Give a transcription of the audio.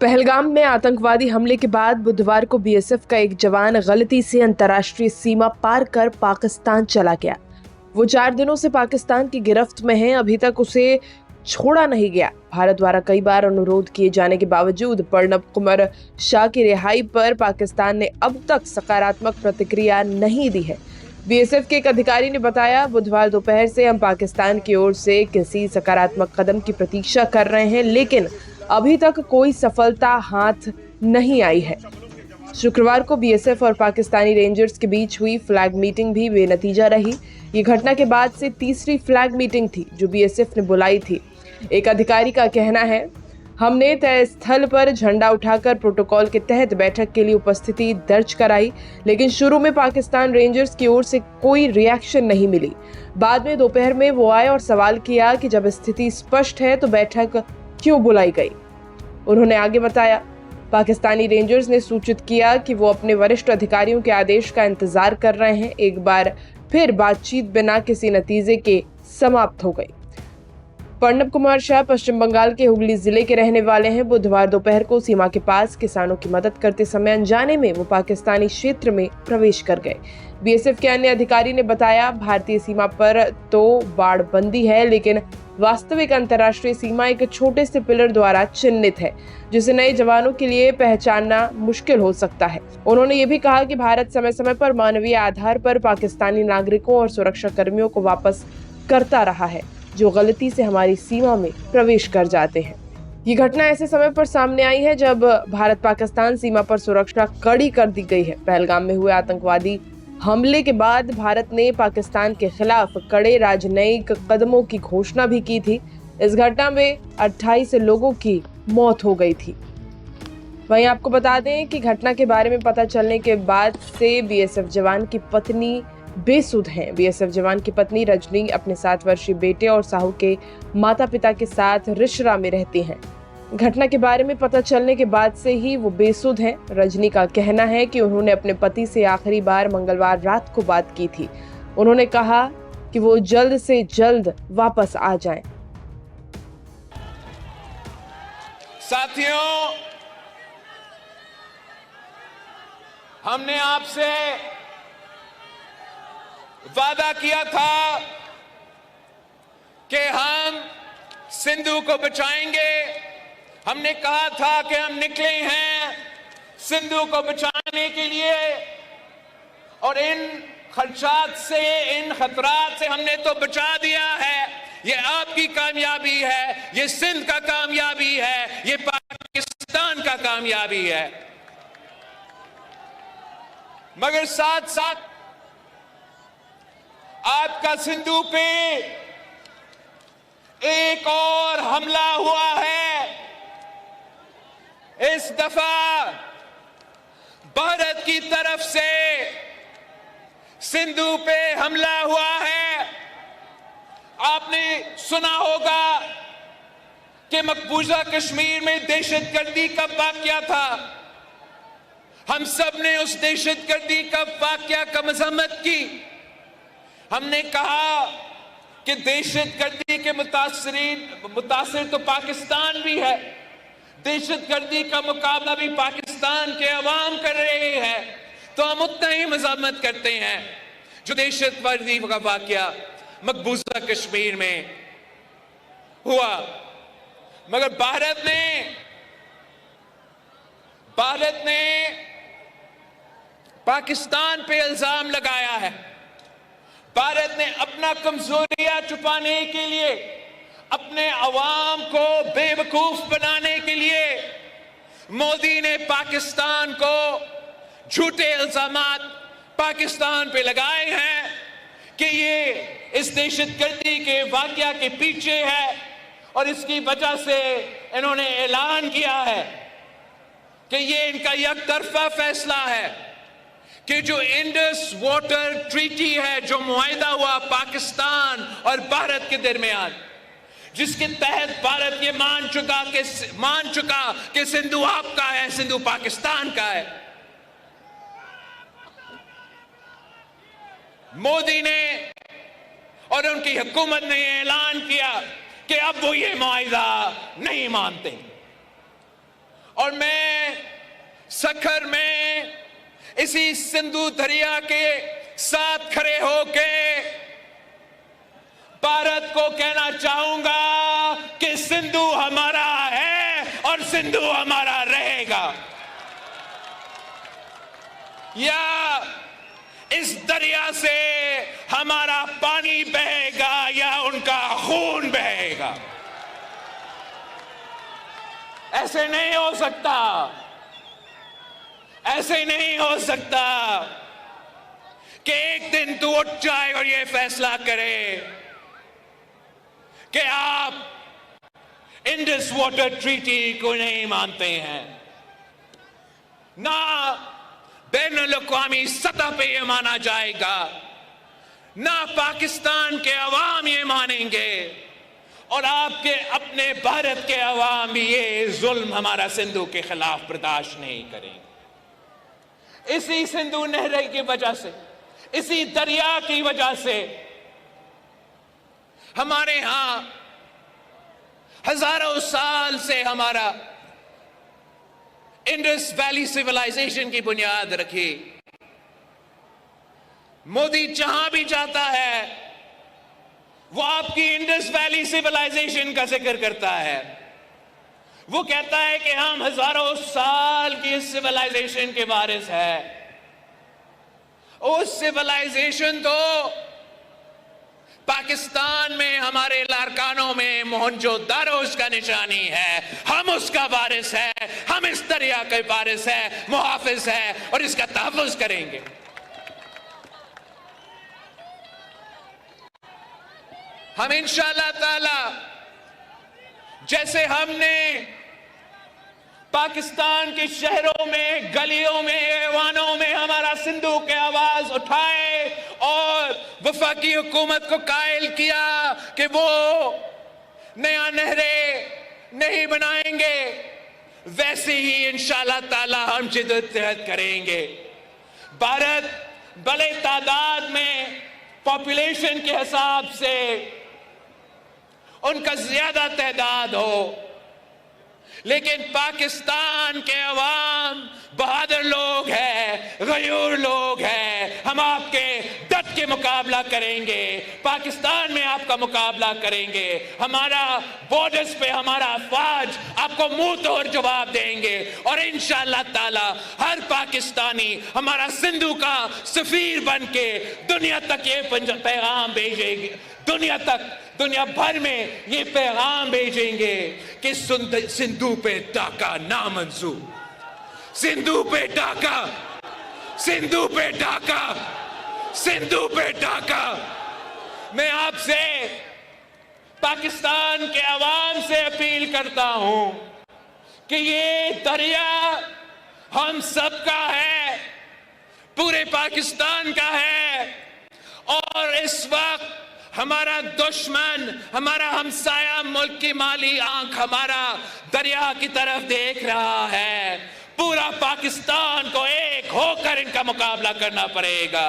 पहलगाम में आतंकवादी हमले के बाद बुधवार को बीएसएफ का एक जवान गलती से अंतर्राष्ट्रीय सीमा पार कर पाकिस्तान चला गया। वो 4 दिनों से पाकिस्तान की गिरफ्त में है, अभी तक उसे छोड़ा नहीं गया। भारत द्वारा कई बार अनुरोध किए जाने के बावजूद प्रणब कुमार शाह की रिहाई पर पाकिस्तान ने अब तक सकारात्मक प्रतिक्रिया नहीं दी है। बीएसएफ के एक अधिकारी ने बताया, बुधवार दोपहर से हम पाकिस्तान की ओर से किसी सकारात्मक कदम की प्रतीक्षा कर रहे हैं, लेकिन अभी तक कोई सफलता हाथ नहीं आई है। शुक्रवार को बीएसएफ और पाकिस्तानी रेंजर्स के बीच हुई फ्लैग मीटिंग भी बेनतीजा रही। ये घटना के बाद से तीसरी फ्लैग मीटिंग थी जो बीएसएफ ने बुलाई थी। एक अधिकारी का कहना है, हमने तय स्थल पर झंडा उठाकर प्रोटोकॉल के तहत बैठक के लिए उपस्थिति दर्ज कराई, लेकिन शुरू में पाकिस्तान रेंजर्स की ओर से कोई रिएक्शन नहीं मिली। बाद में दोपहर में वो आए और सवाल किया कि जब स्थिति स्पष्ट है तो बैठक क्यों बुलाई गई। उन्होंने आगे बताया, पाकिस्तानी रेंजर्स ने सूचित किया कि वो अपने वरिष्ठ अधिकारियों के आदेश का इंतजार कर रहे हैं। एक बार फिर बातचीत बिना किसी नतीजे के समाप्त हो गई। प्रणब कुमार शाह पश्चिम बंगाल के हुगली जिले के रहने वाले हैं। बुधवार दोपहर को सीमा के पास किसानों की मदद करते समय अनजाने में वो पाकिस्तानी क्षेत्र में प्रवेश कर गए। बीएसएफ के अन्य अधिकारी ने बताया, भारतीय सीमा पर तो बाड़बंदी है, लेकिन वास्तविक अंतर्राष्ट्रीय सीमा एक छोटे से पिलर द्वारा चिन्हित है, जिसे नए जवानों के लिए पहचानना मुश्किल हो सकता है। उन्होंने ये भी कहा कि भारत समय समय पर मानवीय आधार पर पाकिस्तानी नागरिकों और सुरक्षा कर्मियों को वापस करता रहा है, जो गलती से हमारी सीमा में प्रवेश कर जाते हैं। ये घटना ऐसे समय पर सामने आई है जब भारत पाकिस्तान सीमा पर सुरक्षा कड़ी कर दी गई है। पहलगाम में हुए आतंकवादी हमले के बाद भारत ने पाकिस्तान के खिलाफ कड़े राजनयिक कदमों की घोषणा भी की थी। इस घटना में 28 लोगों की मौत हो गई थी। वहीं आपको बता दें कि घटना के बारे में पता चलने के बाद से बीएसएफ जवान की पत्नी बेसुध हैं। बीएसएफ जवान की पत्नी रजनी अपने 7 वर्षीय बेटे और साहू के माता पिता के साथ रिशरा में रहती हैं। घटना के बारे में पता चलने के बाद से ही वो बेसुध हैं। रजनी का कहना है कि उन्होंने अपने पति से आखिरी बार मंगलवार रात को बात की थी। उन्होंने कहा कि वो जल्द से जल्द वापस आ जाएं। साथियों, हमने आपसे वादा किया था कि हम सिंधु को बचाएंगे। हमने कहा था कि हम निकले हैं सिंधु को बचाने के लिए, और इन खदशात से, इन खतरात से हमने तो बचा दिया है। ये आपकी कामयाबी है, ये सिंध का कामयाबी है, ये पाकिस्तान का कामयाबी है। मगर साथ साथ आपका सिंधु पे एक और हमला हुआ है। इस दफा भारत की तरफ से सिंधु पे हमला हुआ है। आपने सुना होगा कि मकबूजा कश्मीर में दहशतगर्दी का वाकया था। हम सब ने उस दहशतगर्दी का वाकया का मजम्मत की। हमने कहा कि दहशतगर्दी के मुतासिर तो पाकिस्तान भी है। दहशतगर्दी का मुकाबला भी पाकिस्तान के अवाम कर रहे हैं, तो हम उतना ही मजम्मत करते हैं जो दहशतगर्दी का वाकया मकबूजा कश्मीर में हुआ। मगर भारत ने पाकिस्तान पे इल्जाम लगाया है। भारत ने अपना कमजोरियां छुपाने के लिए, अपने अवाम को बेवकूफ बनाने के लिए मोदी ने पाकिस्तान को झूठे इल्जामात पाकिस्तान पे लगाए हैं कि ये इस दहशतगर्दी के वाकया के पीछे है, और इसकी वजह से इन्होंने ऐलान किया है कि ये इनका एकतरफा फैसला है कि जो इंडस वाटर ट्रीटी है, जो मुआहिदा हुआ पाकिस्तान और भारत के दरमियान, जिसके तहत भारत ये मान चुका कि सिंधु आपका है, सिंधु पाकिस्तान का है। मोदी ने और उनकी हुकूमत ने ऐलान किया कि अब वो ये मुआहिदा नहीं मानते, और मैं सखर में इसी सिंधु दरिया के साथ खड़े होके भारत को कहना चाहूंगा कि सिंधु हमारा है और सिंधु हमारा रहेगा। या इस दरिया से हमारा पानी बहेगा या उनका खून बहेगा। ऐसे नहीं हो सकता, ऐसे नहीं हो सकता कि एक दिन तू उठ जाए और ये फैसला करे कि आप इंडस वाटर ट्रीटी को नहीं मानते हैं। ना बैनुल-अक़वामी सतह पे ये माना जाएगा, ना पाकिस्तान के अवाम ये मानेंगे, और आपके अपने भारत के अवाम भी ये जुल्म हमारा सिंधु के खिलाफ बर्दाश्त नहीं करेंगे। इसी सिंधु नहर की वजह से, इसी दरिया की वजह से हमारे यहां हजारों साल से हमारा इंडस वैली सिविलाइजेशन की बुनियाद रखी। मोदी जहां भी जाता है वो आपकी इंडस वैली सिविलाइजेशन का जिक्र करता है। वो कहता है कि हम हजारों साल की इस सिविलाइजेशन के वारिस है। उस सिविलाइजेशन तो पाकिस्तान में हमारे लारकानों में मोहनजोदारो उसका निशानी है। हम उसका वारिस है, हम इस दरिया के वारिस है, मुहाफिज है और इसका तहफ़्फ़ुज़ करेंगे। हम इंशाअल्लाह ताला जैसे हमने पाकिस्तान के शहरों में, गलियों में, ऐवानों में हमारा सिंधु के आवाज उठाए और वफाकी हुकूमत को कायल किया कि वो नया नहरें नहीं बनाएंगे, वैसे ही इंशाअल्लाह ताला हम जिद्दोजहद करेंगे। भारत बड़े तादाद में पॉपुलेशन के हिसाब से उनका ज्यादा तादाद हो, लेकिन पाकिस्तान के अवाम बहादुर लोग हैं, गयूर लोग हैं। हम आपके डट के मुकाबला करेंगे, पाकिस्तान में आपका मुकाबला करेंगे। हमारा बॉर्डर्स पे हमारा अफवाज आपको मुंह तोड़ जवाब देंगे और इंशाअल्लाह ताला हर पाकिस्तानी हमारा सिंधु का सफीर बन के दुनिया तक ये पैगाम भेजेंगे, दुनिया भर में ये पैगाम भेजेंगे कि सिंधु पे डाका नामंजूर, सिंधु पे डाका, सिंधु पे डाका, सिंधु पे डाका। मैं आपसे पाकिस्तान के अवाम से अपील करता हूं कि ये दरिया हम सबका है, पूरे पाकिस्तान का है। और इस वक्त हमारा दुश्मन, हमारा हमसाया मुल्क की माली आंख हमारा दरिया की तरफ देख रहा है। पूरा पाकिस्तान को एक होकर इनका मुकाबला करना पड़ेगा।